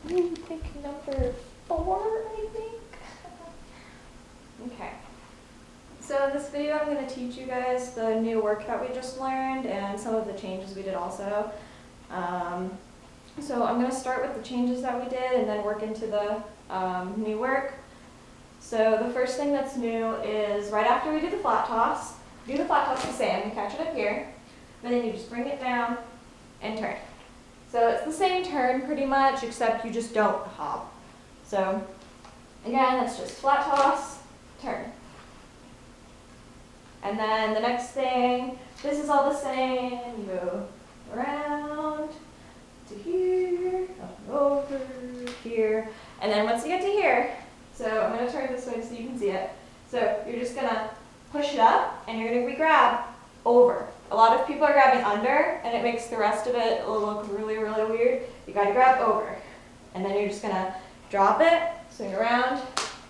Pick number 4, I think. Okay. So in this video, I'm going to teach you guys the new work that we just learned and some of the changes we did also. So I'm going to start with the changes that we did and then work into the new work. So the first thing that's new is right after we do the flat toss, do the flat toss the same, you catch it up here, but then you just bring it down and turn. So it's the same turn pretty much, except you just don't hop. So again, that's just flat toss, turn. And then the next thing, this is all the same, you go around to here, up and over, here, and then once you get to here, so I'm going to turn this way so you can see it. So you're just going to push it up and you're going to grab over. A lot of people are grabbing under and it makes the rest of it look really, really weird. You got to grab over. And then you're just going to drop it, swing around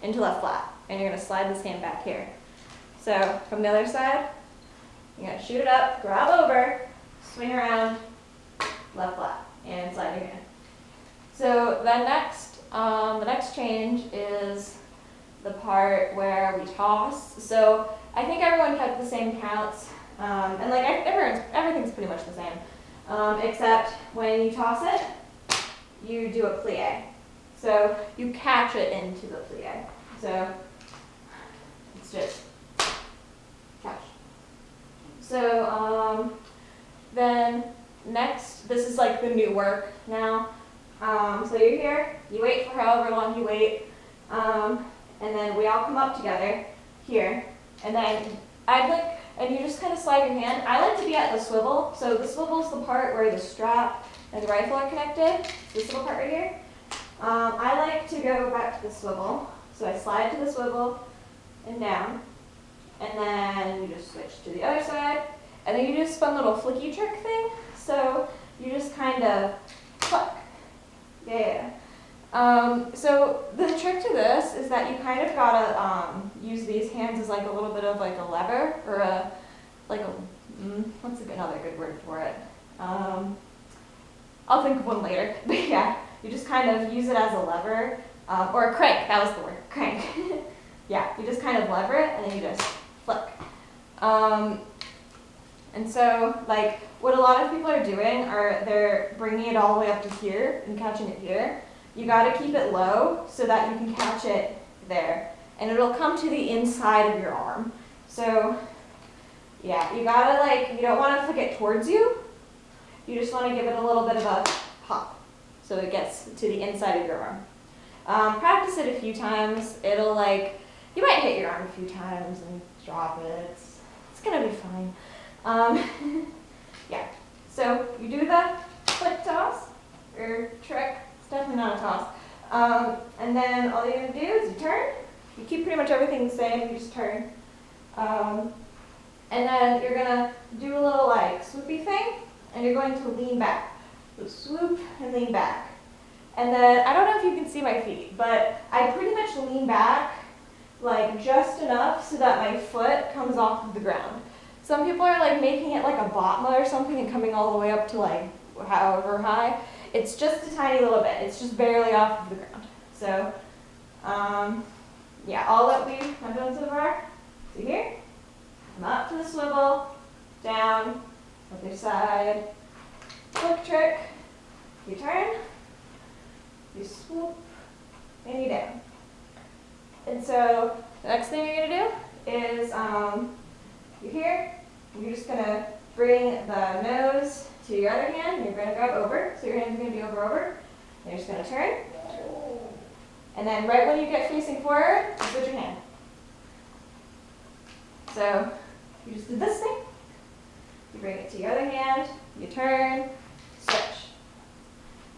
into left flat. And you're going to slide this hand back here. So from the other side, you're going to shoot it up, grab over, swing around, left flat, and slide again. So then the next change is the part where we toss. So I think everyone kept the same counts, and like everything's pretty much the same, except when you toss it, you do a plie. So you catch it into the plie. So it's just catch. So then next, this is like the new work now. So you're here, you wait for however long you wait, and then we all come up together here, and then and you just kind of slide your hand. I like to be at the swivel, so the swivel is the part where the strap and the rifle are connected, this little part right here. I like to go back to the swivel, so I slide to the swivel and down, and then you just switch to the other side, and then you do this fun little flicky trick thing, so you just kind of flick. Yeah. So the trick to this is that you kind of gotta use these hands as like a little bit of like a lever or what's another good word for it? I'll think of one later. But yeah, you just kind of use it as a lever or a crank. That was the word, crank. Yeah, you just kind of lever it and then you just flick. And so, like, what a lot of people are doing are they're bringing it all the way up to here and catching it here. You got to keep it low so that you can catch it there. And it'll come to the inside of your arm. So, yeah, you got to, you don't want to flick it towards you. You just want to give it a little bit of a pop so it gets to the inside of your arm. Practice it a few times. It'll, you might hit your arm a few times and drop it. It's going to be fine. Yeah, so you do the flick toss, or trick, it's definitely not a toss, and then all you're going to do is you turn, you keep pretty much everything the same, you just turn, and then you're going to do a little swoopy thing, and you're going to lean back, so swoop and lean back, and then I don't know if you can see my feet, but I pretty much lean back just enough so that my foot comes off of the ground. Some people are making it like a Batma or something and coming all the way up to however high. It's just a tiny little bit. It's just barely off of the ground. So, yeah, all that we have done so far. So here, come up to the swivel, down, other side, flick trick, you turn, you swoop, and you down. And so the next thing you're gonna do is you're here, you're just going to bring the nose to your other hand, and you're going to grab over, so your hand's going to be over, and you're just going to turn, and then right when you get facing forward, you switch your hand. So you just did this thing, you bring it to your other hand, you turn, switch.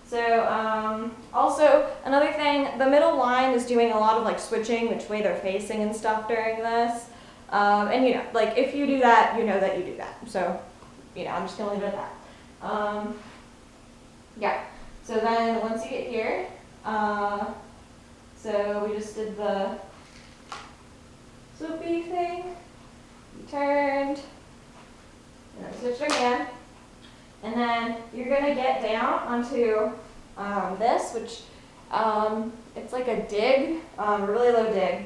So also another thing, the middle line is doing a lot of switching which way they're facing and stuff during this. And if you do that, you know that you do that. So, I'm just going to leave it at that. Yeah. So then once you get here, so we just did the swoopy thing. You turned, and then switched again. And then you're going to get down onto this, which It's like a dig, really low dig.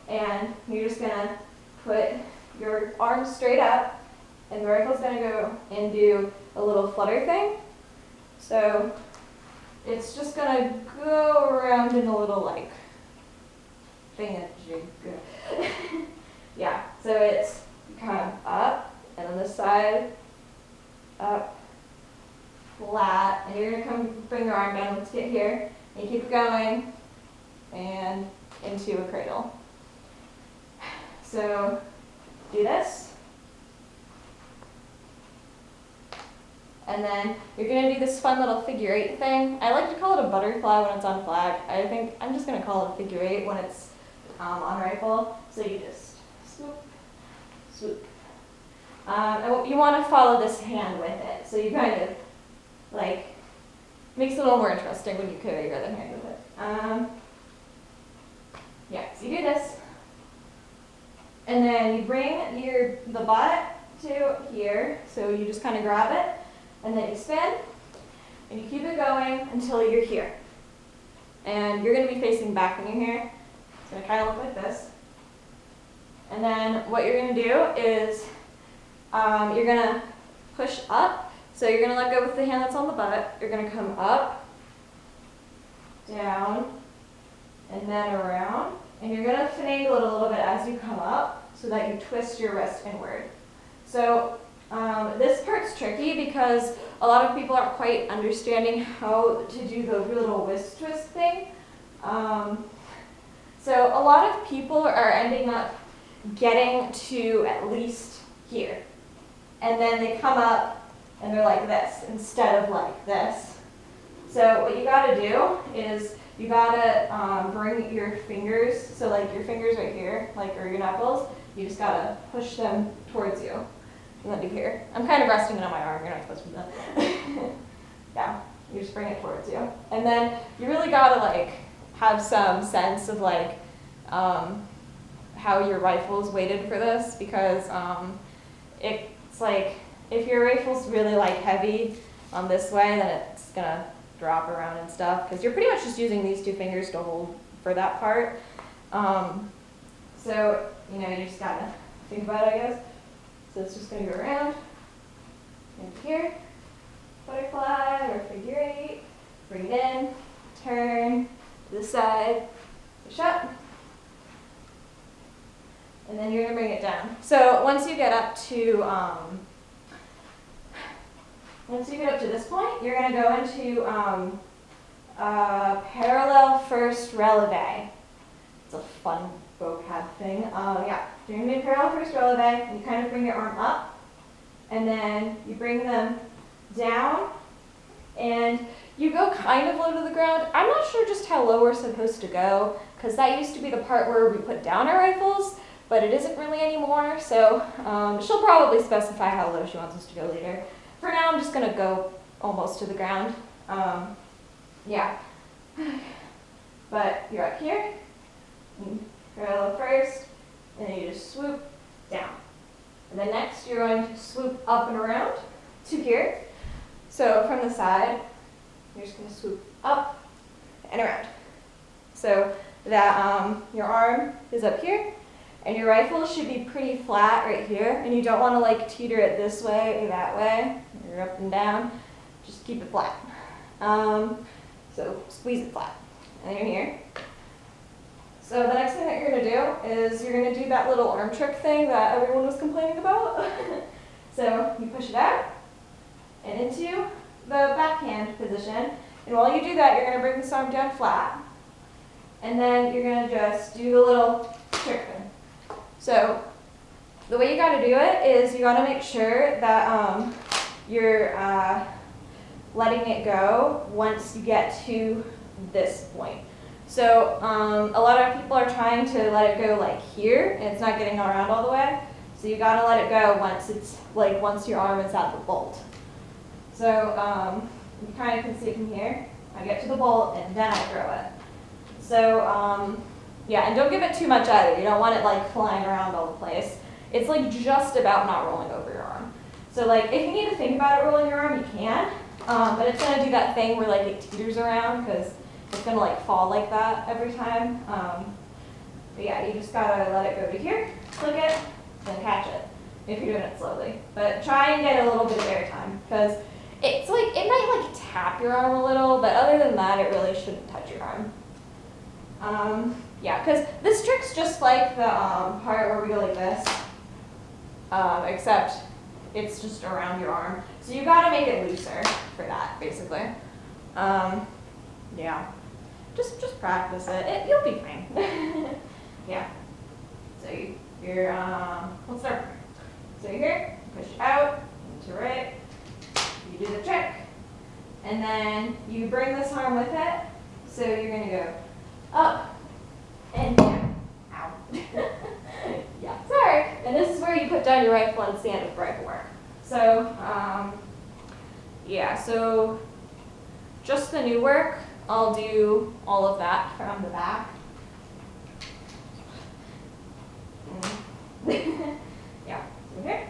And you're just gonna put your arms straight up, and the rifle's gonna go and do a little flutter thing. So it's just gonna go around in a little like thing-a-jig. Yeah, so it's kind of up, and on this side, up, flat, and you're gonna bring your arm down, let's get here, and you keep it going, and into a cradle. So, do this. And then you're gonna do this fun little figure 8 thing. I like to call it a butterfly when it's on flag. I think I'm just gonna call it a figure 8 when it's on rifle. So you just swoop, swoop. And you want to follow this hand with it. So you kind of like makes it a little more interesting when you carry your other hand with it. Yeah, so you do this, and then you bring the butt to here. So you just kind of grab it, and then you spin, and you keep it going until you're here. And you're going to be facing back when you're here. It's going to kind of look like this. And then what you're going to do is you're going to push up. So you're going to let go with the hand that's on the butt. You're going to come up, down, and then around. And you're going to finagle it a little bit as you come up so that you twist your wrist inward. So this part's tricky because a lot of people aren't quite understanding how to do the little wrist twist thing. So a lot of people are ending up getting to at least here. And then they come up and they're like this instead of like this. So what you gotta do is you gotta bring your fingers, so like your fingers right here, like or your knuckles, you just gotta push them towards you. And then do here. I'm kind of resting it on my arm, you're not supposed to do that. Yeah, you just bring it towards you. And then you really gotta like have some sense of like how your rifle's weighted for this, because it's like if your rifle's really like heavy this way, then it's gonna drop around and stuff, because you're pretty much just using these 2 fingers to hold for that part. So you know, you just gotta think about it, I guess. So it's just gonna go around and here, butterfly or figure 8, bring it in, turn to the side, push up, and then you're gonna bring it down. So once you get up to this point, you're gonna go into parallel first releve. It's a fun vocab thing. Yeah, you're gonna do parallel first releve. You kind of bring your arm up, and then you bring them down, and you go kind of low to the ground. I'm not sure just how low we're supposed to go, because that used to be the part where we put down our rifles, but it isn't really anymore. So she'll probably specify how low she wants us to go later. For now, I'm just gonna go almost to the ground. Yeah, but you're up here, parallel first, and then you just swoop down. And then next, you're going to swoop up and around to here. So from the side, you're just gonna swoop up and around. So that your arm is up here, and your rifle should be pretty flat right here, and you don't want to like teeter it this way or that way. You're up and down. Just keep it flat. So squeeze it flat, and then you're here. So the next thing that you're going to do is you're going to do that little arm trick thing that everyone was complaining about. So you push it out and into the backhand position, and while you do that, you're going to bring this arm down flat, and then you're going to just do the little trick thing. So the way you got to do it is you got to make sure that you're letting it go once you get to this point. So a lot of people are trying to let it go like here, and it's not getting around all the way. So you got to let it go once your arm is at the bolt. So you kind of can see from here. I get to the bolt and then I throw it. So yeah, and don't give it too much either. You don't want it like flying around all the place. It's like just about not rolling over your arm. So like if you need to think about it rolling your arm, you can, but it's gonna do that thing where like it teeters around because it's gonna like fall like that every time. But yeah, you just gotta let it go to here, click it, then catch it if you're doing it slowly. But try and get a little bit of air time, because it's like, it might like tap your arm a little, but other than that, it really shouldn't touch your arm. Yeah, because this trick's just like the part where we go like this, except it's just around your arm. So you gotta make it looser for that, basically. Yeah, just practice it. You'll be fine. Yeah. So you're let's start. So you're here, push out, into right. You do the trick, and then you bring this arm with it. So you're gonna go up and down. Ow. Yeah, sorry. And this is where you put down your rifle and stand with rifle work. So, yeah, so just the new work, I'll do all of that from the back. Yeah, okay.